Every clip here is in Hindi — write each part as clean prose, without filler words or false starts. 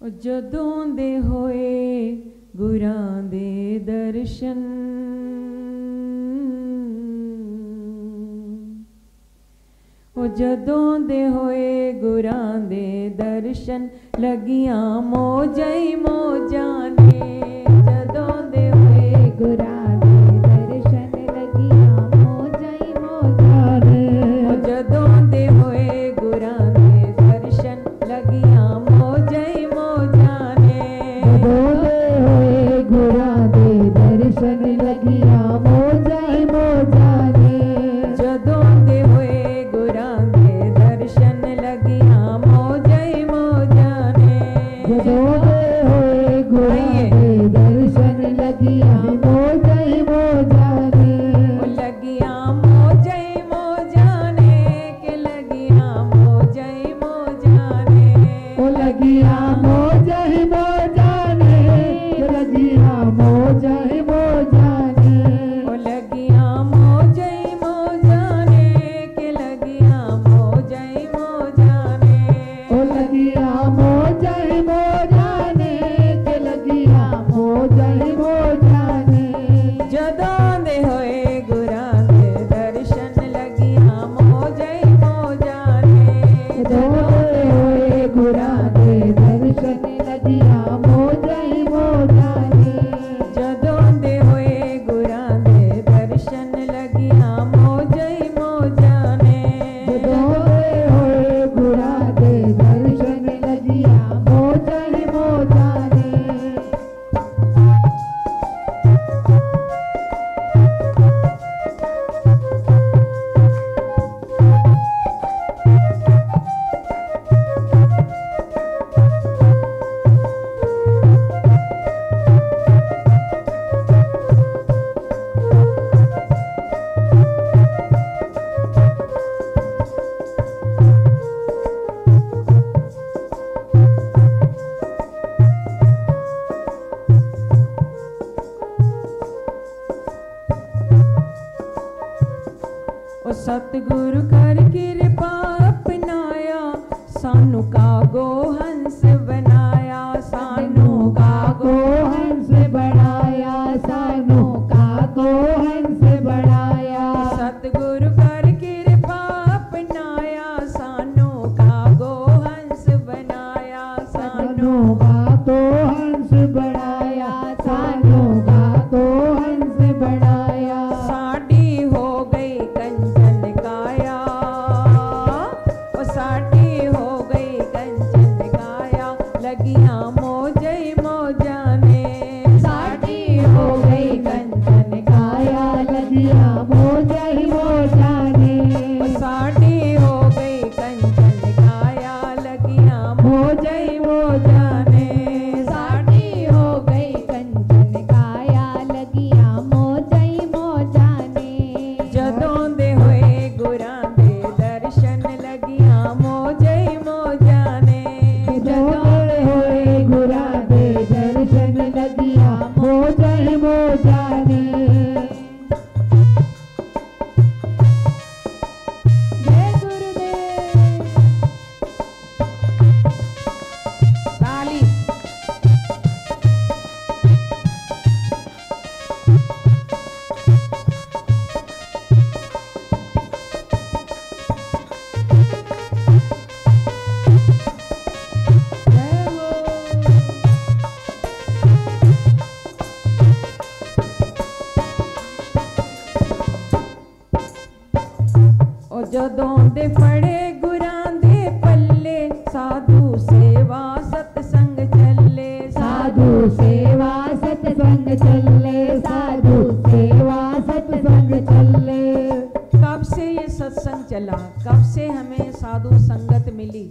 जदों दे होए गुरां दे दर्शन, जदों दे होए गुरां दे दर्शन, लगियां मौजां ही मौजां ने। जदों दे होए गुरां दे दर्शन, लगियां मौजां ही मौजां ने। जदों दे होए गुरां दे दर्शन, लगियां मौजां ही मौजां ने। जदों दे होए गुरां दे दर्शन, लगियां मौजां ही मौजां ने। जदों दे होए गुरां दे दर्शन, लगियां मौजां ही मौजां ने। जदों दे होए गुरां दे दर्शन, लगियां मौजां ही मौजां ने। लगियां मौजां ही मौजां ने, के लगियां मौजां ही मौजां ने। लगियां मौजां ही मौजां ने, लगियां मौजां ही मौजां ने। लगियां मौजां ही मौजां ने, के लगियां मौजां ही मौजां ने। लगियां मौजां ही मौजां ने, के लगियां मौजां ही मौजां ने। जदों दे होए गुरां दे दर्शन, लगियां मौजां ही मौजां ने। जदों दे होए गुरां दे दर्शन, लगियां मौजां ही मौजां ने। जदों दे होए गुरां दे दर्शन, लगियां मौजां ही मौजां ने। जदों दे होए गुरां दे दर्शन, लगियां मौजां ही मौजां ने। सतगुरु कर कृपा अपनाया, सानू कागो हंस बनाया। सानू कागो हंस बनाया, सानू कागो हंस बनाया। सतगुरु कर कृपा अपनाया, सानू कागो हंस बनाया। सानू कागो हंस बनाया, सानू कागो हंस बनाया। साडी हो गई कंचन काया, ओ साडी हो गई कंचन काया, लगियां मौजां ही मौजां ने। साडी हो गई कंचन काया, लगियां मौजां ही मौजां ने। ओ साडी हो गई कंचन काया, लगियां मौजां ही मौजां ने। साडी हो गई कंचन काया, लगियां मौजां ही मौजां ने। जदों दे होए गुरां दे दर्शन, लगियां मौजां ही मौजां ने। जदों दे होए गुरां दे दर्शन, लगियां मौजां ही मौजां ने। जय गुरुदेव। ताली। जय हो। ओ जदों दे फड़े गुरां दे पल्ले, साधु सेवा सतसंग चले। साधु सेवा सतसंग चले, साधु सेवा सतसंग चले। कब से ये सत्संग चला, कब से हमें साधु संगत मिली?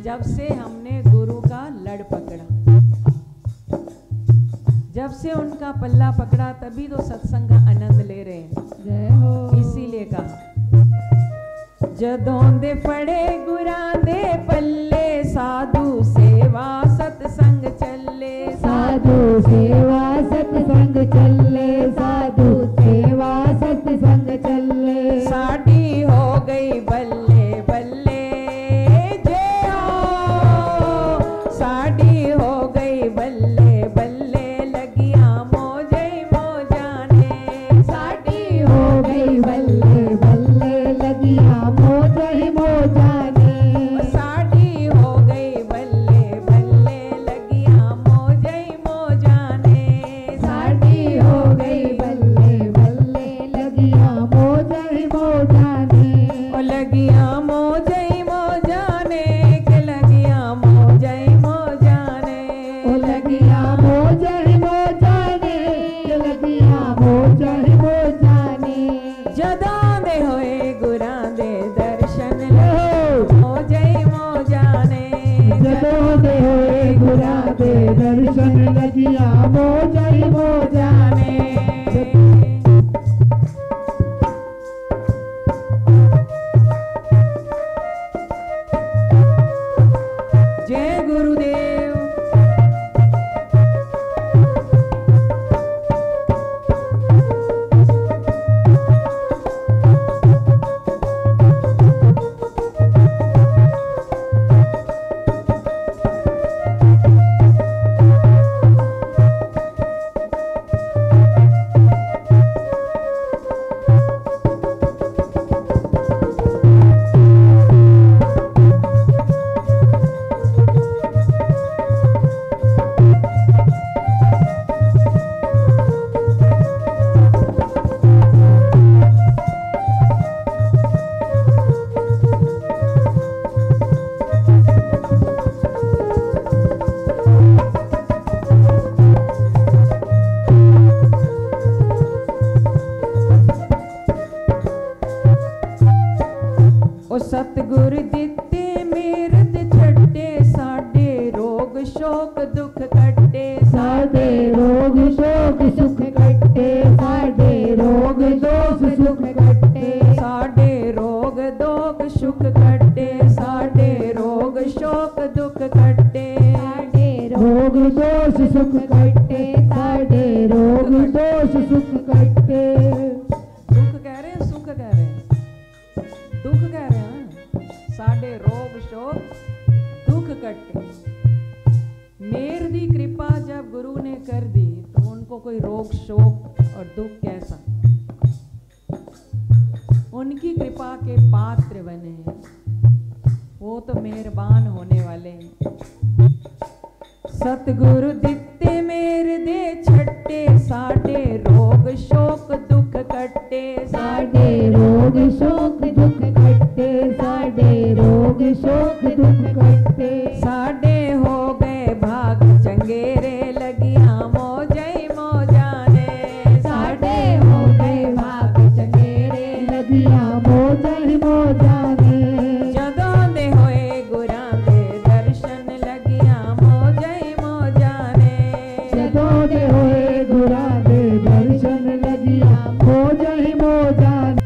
जब से हमने गुरु का लड़ पकड़ा, जब से उनका पल्ला पकड़ा, तभी तो सत्संग का आनंद ले रहे हैं। जय हो। इसीलिए कहा जदों दे फड़े गुरां दे पल्ले, साधु सेवा सतसंग चले। साधु सेवा सतसंग चले, साधु सेवा सतसंग चले। साडी हो गई बल्ले बल्ले, जय हो। साडी मौजा ही मौजा ने के लगिया मौजा ही मौजा ने ओ लगिया मौजा ही मौजा ने के लगिया मौजा ही मौजा ने जदों दे होए गुरां दे दर्शन मौजा ही मौजा ने जदों दे होए गुरां दे दर्शन लगिया मौजा ही मौजा ने जय गुरुदेव। ओ सतगुर दिते मेरद छड्डे साडे रोग शोक दुख कट्टे साडे रोग शोक सुख कट्टे साडे रोग दोष सुख कट्टे साडे रोग दोख सुख कट्टे साडे रोग शोक दुख कट्टे साडे रोग दोष सुख कट्टे साडे रोग दोष सुख कट्टे दुख कह रहे हैं सुख कह रहे हैं दुख कह रहे हैं साडे रोग शोक दुख कट्टे। मेर दी कृपा जब गुरु ने कर दी तो उनको कोई रोग शोक और दुख कैसा, उनकी कृपा के पात्र बने हैं, वो तो मेहरबान होने वाले हैं। सतगुरु दिते मेर दे छट्टे साडे रोग शोक दुख कट्टे साडे रोग शोक दुख कट्टे साडे रोग शोक दुख कट्टे साडे हो गए भाग चंगेरे लगिया मौजा ही मौजा ने साडे हो गए भाग चंगेरे लगिया मौजा ही मौजा ने जदों दे होए गुरां दे दर्शन लगिया मौजा ही मौजा ने जदों दे होए गुरां दे दर्शन लगिया मौजा ही मौजा ने।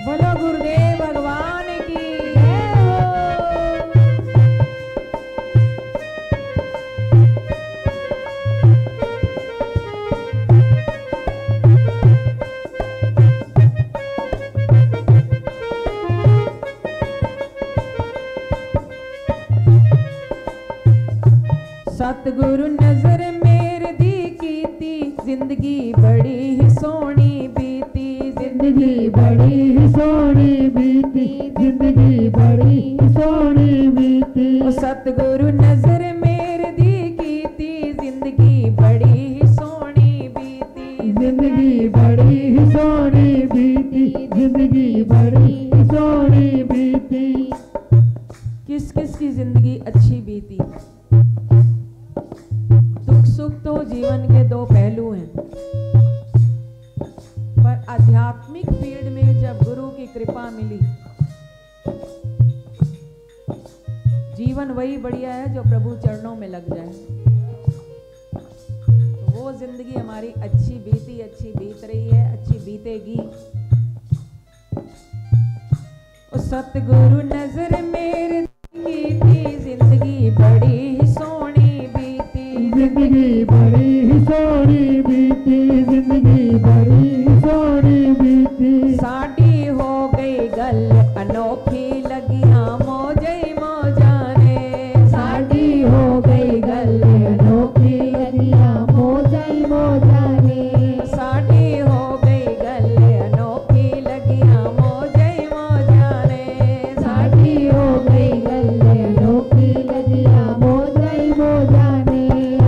बोलो गुरुदेव भगवान की जय हो। सतगुरु नजर मेर दी कीती जिंदगी बड़ी ही सोहनी बीती जिंदगी बड़ी ही सोहनी बीती जिंदगी बड़ी ही सोहनी बीती ओ सतगुरु नजर मेर दी कीती जिंदगी बड़ी ही सोहनी बीती जिंदगी बड़ी ही सोहनी बीती जिंदगी बड़ी ही सोहनी बीती। किस किस की जिंदगी अच्छी बीती। दुख सुख तो जीवन के दो पहलू हैं, पर आध्यात्मिक फील्ड में जब गुरु की कृपा मिली, जीवन वही बढ़िया है जो प्रभु चरणों में लग जाए। तो वो जिंदगी हमारी अच्छी बीत रही है, अच्छी बीतेगी। ओ सतगुरु नजर मेरे की थी जिंदगी बड़ी ही सोहनी बीती जिंदगी बड़ी ही सोहनी बीती जिंदगी बड़ी ही सोहनी बीती साडी हो गई गल अनोखी लगिया मौजा ही मौजा ने साडी हो गई गल अनोखी लगिया मौजा ही मौजा ने साडी हो गई गल अनोखी लगिया मौजा ही मौजा ने साडी हो गई गल अनोखी लगिया मौजा ही मौजा ने।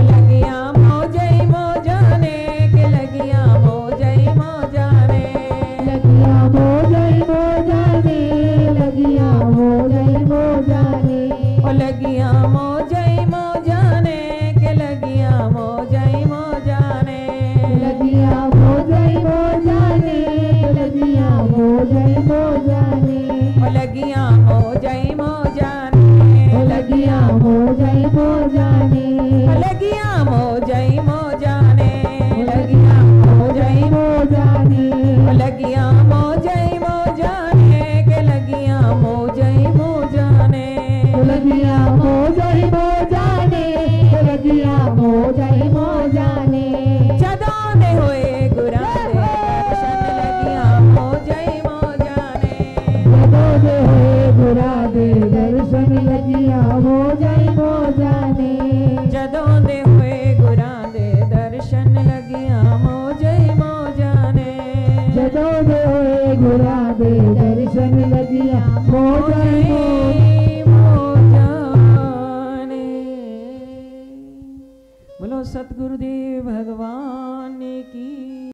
मोजा ही मोजा ने लगिया मोजा ही मोजा ने जदों दे होए गुरां दे दर्शन लगिया मोजा ही मोजा ने जदों दे होए गुरा दे दर्शन लगिया मोजा ही मोजा ने जदों दे होए गुरां दे दर्शन लगिया मोजा ही मोजा ने जदों दे होए गुरा दे दर्शन लगिया मोजा ही मोजा ने। बोलो सतगुरुदेव भगवान की।